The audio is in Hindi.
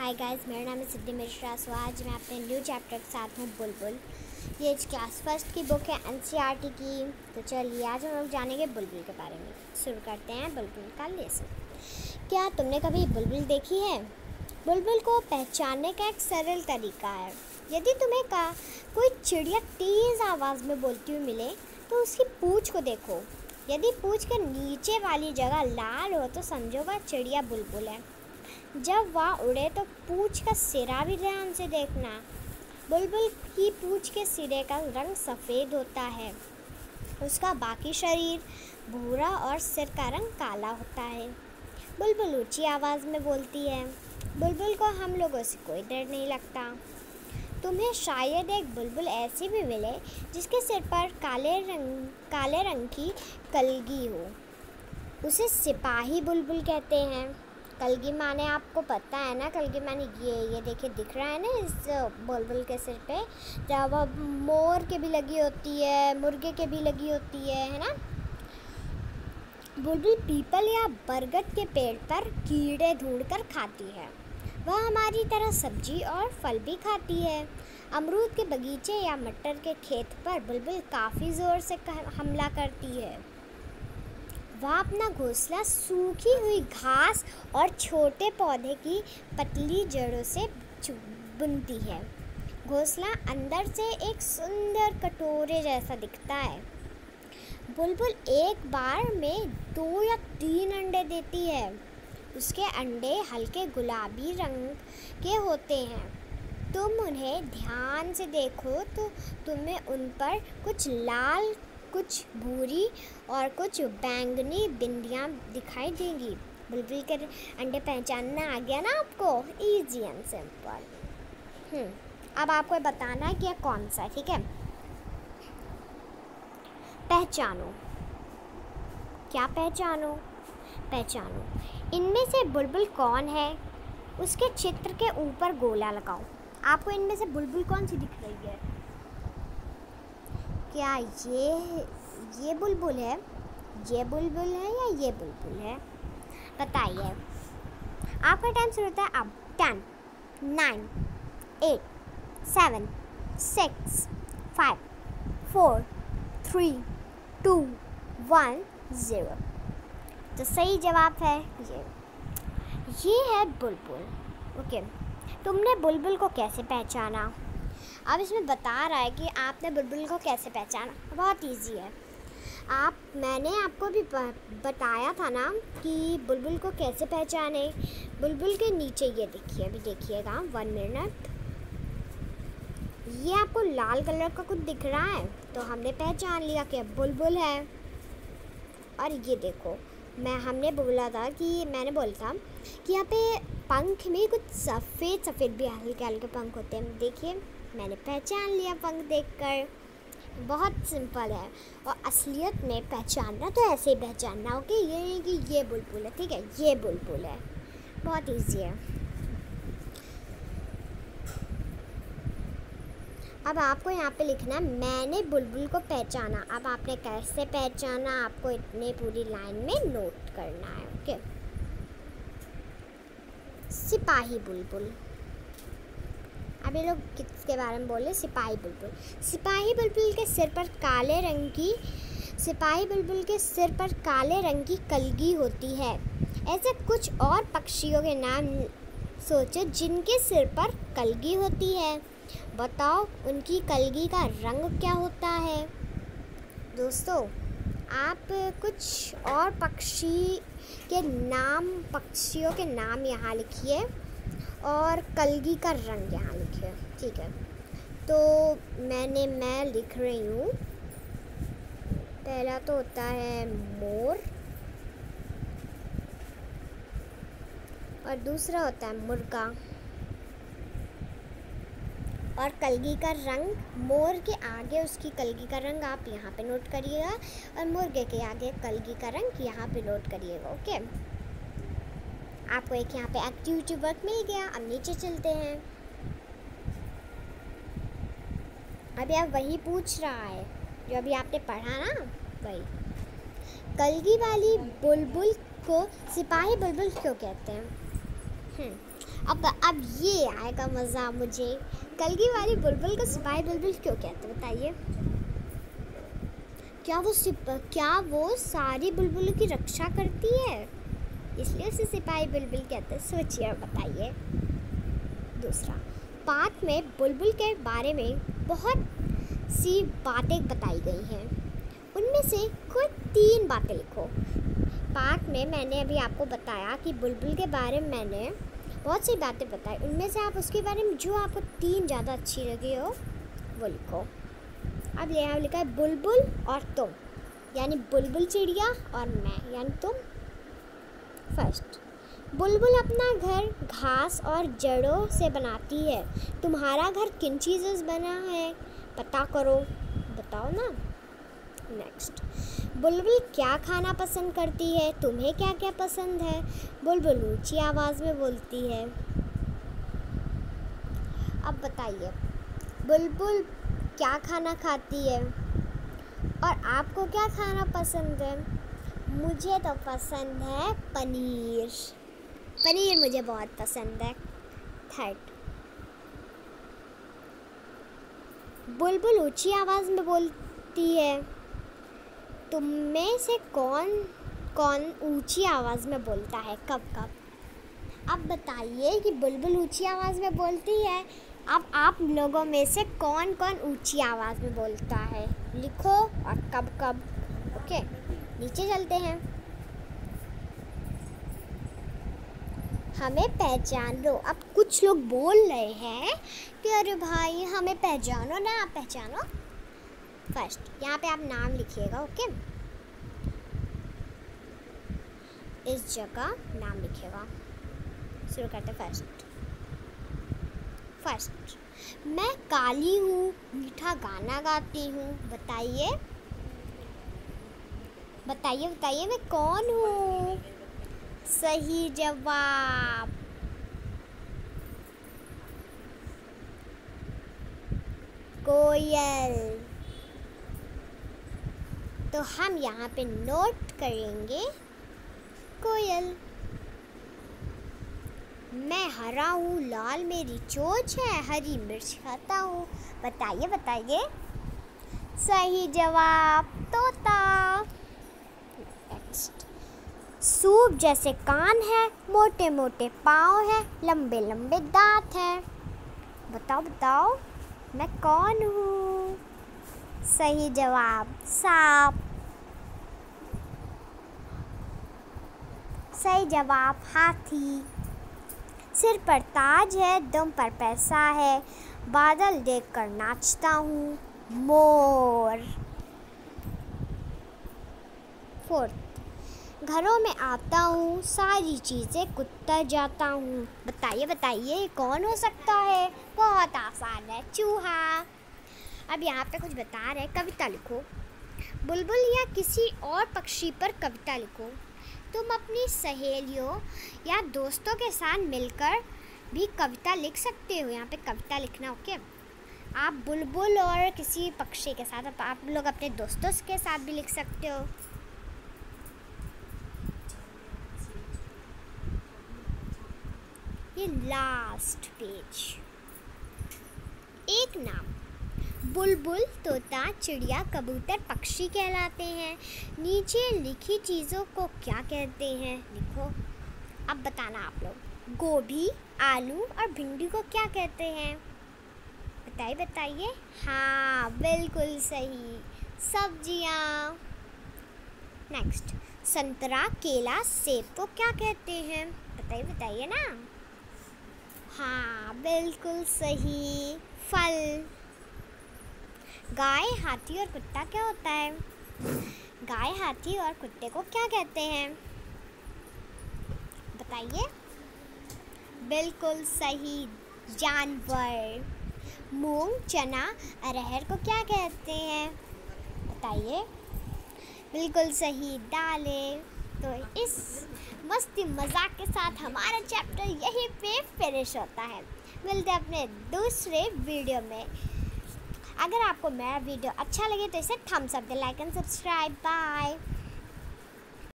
हाय गाइस, मेरा नाम है सिद्धि मिश्रा। सो आज मैं अपने न्यू चैप्टर के साथ हूँ बुलबुल। ये क्लास फर्स्ट की बुक है एनसीईआरटी की। तो चलिए आज हम लोग जानेंगे बुलबुल के बारे में। शुरू करते हैं बुलबुल का लेसन। क्या तुमने कभी बुलबुल देखी है? बुलबुल को पहचानने का एक सरल तरीका है। यदि तुम्हें कोई चिड़िया तेज़ आवाज़ में बोलती हुई मिले तो उसकी पूँछ को देखो। यदि पूँछ के नीचे वाली जगह लाल हो तो समझो वह चिड़िया बुलबुल है। जब वह उड़े तो पूँछ का सिरा भी ध्यान से देखना। बुलबुल की पूँछ के सिरे का रंग सफ़ेद होता है। उसका बाकी शरीर भूरा और सिर का रंग काला होता है। बुलबुल ऊंची आवाज़ में बोलती है। बुलबुल को हम लोगों से कोई डर नहीं लगता। तुम्हें शायद एक बुलबुल ऐसी भी मिले जिसके सिर पर काले रंग की कलगी हो। उसे सिपाही बुलबुल कहते हैं। कलगी माने आपको पता है ना? कलगी माने ये देखिए दिख रहा है ना इस बुलबुल के सिर पे। जब मोर के भी लगी होती है, मुर्गे के भी लगी होती है ना। बुलबुल पीपल या बरगद के पेड़ पर कीड़े ढूंढकर खाती है। वह हमारी तरह सब्जी और फल भी खाती है। अमरूद के बगीचे या मटर के खेत पर बुलबुल काफ़ी ज़ोर से हमला करती है। वह अपना घोंसला सूखी हुई घास और छोटे पौधे की पतली जड़ों से बुनती है। घोंसला अंदर से एक सुंदर कटोरे जैसा दिखता है। बुलबुल एक बार में 2 या 3 अंडे देती है। उसके अंडे हल्के गुलाबी रंग के होते हैं। तुम उन्हें ध्यान से देखो तो तुम्हें उन पर कुछ लाल, कुछ भूरी और कुछ बैंगनी बिंदियाँ दिखाई देंगी। बुलबुल के अंडे पहचानना आ गया ना आपको? Easy and simple. अब आपको बताना है कि यह कौन सा है, ठीक है? पहचानो। क्या पहचानो? इनमें से बुलबुल कौन है? उसके चित्र के ऊपर गोला लगाओ। आपको इनमें से बुलबुल कौन सी दिख रही है? क्या ये बुलबुल है? ये बुलबुल है या ये बुलबुल है? बताइए। आपका टाइम शुरू होता है अब। 10, 9, 8, 7, 6, 5, 4, 3, 2, 1, 0। तो सही जवाब है ये है बुलबुल। ओके, तुमने बुलबुल को कैसे पहचाना? अब इसमें बता रहा है कि आपने बुलबुल को कैसे पहचाना। बहुत इजी है। मैंने आपको भी बताया था ना कि बुलबुल को कैसे पहचाने। बुलबुल के नीचे ये देखिए, अभी देखिएगा 1 मिनट। ये आपको लाल कलर का कुछ दिख रहा है तो हमने पहचान लिया कि बुलबुल है। और ये देखो, मैंने बोला था कि यहाँ पे पंख में कुछ सफ़ेद भी हल्के हल्के पंख होते हैं। देखिए, मैंने पहचान लिया पंख देखकर। बहुत सिंपल है। और असलियत में पहचानना तो ऐसे ही पहचानना, ओके? ये नहीं कि ये बुलबुल है, ठीक है? ये बुलबुल है। बहुत इजी है। अब आपको यहाँ पे लिखना है मैंने बुलबुल को पहचाना। अब आपने कैसे पहचाना आपको इतने पूरी लाइन में नोट करना है, ओके? सिपाही बुलबुल। अब ये लोग किसके बारे में बोले? सिपाही बुलबुल। सिपाही बुलबुल के सिर पर काले रंग की कलगी होती है। ऐसे कुछ और पक्षियों के नाम सोचो जिनके सिर पर कलगी होती है। बताओ उनकी कलगी का रंग क्या होता है? दोस्तों, आप कुछ और पक्षियों के नाम यहाँ लिखिए और कलगी का रंग यहाँ लिखिए, ठीक है? तो मैं लिख रही हूँ। पहला तो होता है मोर और दूसरा होता है मुर्गा। और कलगी का रंग, मोर के आगे उसकी कलगी का रंग आप यहाँ पे नोट करिएगा और मुर्गे के आगे कलगी का रंग यहाँ पे नोट करिएगा, ओके? आपको एक यहाँ पे एक्टिविटी वर्क मिल गया। अब नीचे चलते हैं। अभी आप वही पूछ रहा है जो अभी आपने पढ़ा ना, वही। कलगी वाली बुलबुल को सिपाही बुलबुल क्यों कहते हैं? अब ये आएगा मज़ा मुझे। कल की वाली बुलबुल को सिपाही बुलबुल क्यों कहते हैं बताइए? क्या वो सारी बुलबुलों की रक्षा करती है, इसलिए उसे सिपाही बुलबुल कहते हैं? सोचिए और बताइए। दूसरा, पाठ में बुलबुल के बारे में बहुत सी बातें बताई गई हैं, उनमें से कोई 3 बातें लिखो। पाठ में मैंने अभी आपको बताया कि बुलबुल के बारे में मैंने बहुत सी बातें बताई, उनमें से आप उसके बारे में जो आपको 3 ज़्यादा अच्छी लगी हो वो लिखो। अब यहाँ लिखा है बुलबुल और तुम, यानी बुलबुल चिड़िया और मैं यानी तुम। फर्स्ट, बुलबुल अपना घर घास और जड़ों से बनाती है। तुम्हारा घर किन चीज़ों से बना है पता करो, बताओ ना। नेक्स्ट, बुलबुल क्या खाना पसंद करती है, तुम्हें क्या क्या पसंद है? बुलबुल ऊंची आवाज़ में बोलती है। अब बताइए बुलबुल क्या खाना खाती है और आपको क्या खाना पसंद है? मुझे तो पसंद है पनीर, पनीर मुझे बहुत पसंद है। थर्ड, बुलबुल ऊंची आवाज़ में बोलती है। तुम में से कौन कौन ऊंची आवाज़ में बोलता है, कब कब? अब बताइए कि बुलबुल ऊंची आवाज़ में बोलती है। अब आप लोगों में से कौन कौन ऊंची आवाज़ में बोलता है लिखो और कब कब। ओके, नीचे चलते हैं। हमें पहचान लो। अब कुछ लोग बोल रहे हैं कि अरे भाई हमें पहचानो ना, आप पहचानो। फर्स्ट, यहाँ पे आप नाम लिखिएगा। ओके, इस जगह नाम लिखिएगा। शुरू करते। फर्स्ट, मैं काली हूँ, मीठा गाना गाती हूँ। बताइए बताइए बताइए मैं कौन हूँ? सही जवाब। कोयल। तो हम यहाँ पे नोट करेंगे कोयल। मैं हरा हूँ, लाल मेरी चोंच है, हरी मिर्च खाता हूँ। बताइए बताइए। सही जवाब, तोता। नेक्स्ट, सूप जैसे कान है, मोटे मोटे पाँव है, लंबे लंबे दांत हैं। बताओ बताओ मैं कौन हूँ? सही जवाब, सांप। सही जवाब, हाथी। सिर पर ताज है, दम पर पैसा है, बादल देखकर नाचता हूँ, मोर। फोर्थ, घरों में आता हूँ, सारी चीज़ें कुतर जाता हूँ। बताइए बताइए कौन हो सकता है? बहुत आसान है, चूहा। अब यहाँ पे कुछ बता रहे, कविता लिखो। बुलबुल या किसी और पक्षी पर कविता लिखो। तुम अपनी सहेलियों या दोस्तों के साथ मिलकर भी कविता लिख सकते हो। यहाँ पे कविता लिखना। ओके, आप बुलबुल और किसी पक्षी के साथ, आप लोग अपने दोस्तों के साथ भी लिख सकते हो। ये लास्ट पेज। एक नाम, बुलबुल, तोता, चिड़िया, कबूतर, पक्षी कहलाते हैं। नीचे लिखी चीज़ों को क्या कहते हैं लिखो। अब बताना आप लोग। गोभी, आलू और भिंडी को क्या कहते हैं? बताइए बताइए। हाँ, बिल्कुल सही, सब्जियाँ। नेक्स्ट, संतरा, केला, सेब को क्या कहते हैं? बताइए बताइए ना। हाँ, बिल्कुल सही, फल। गाय, हाथी और कुत्ता क्या होता है? गाय, हाथी और कुत्ते को क्या कहते हैं? बताइए। बिल्कुल सही, जानवर। मूंग, चना, अरहर को क्या कहते हैं? बताइए। बिल्कुल सही, दालें। तो इस मस्ती मजाक के साथ हमारा चैप्टर यहीं पे फिनिश होता है। मिलते हैं अपने दूसरे वीडियो में। अगर आपको मेरा वीडियो अच्छा लगे तो इसे थम्स अप दे, लाइक एंड सब्सक्राइब। बाय।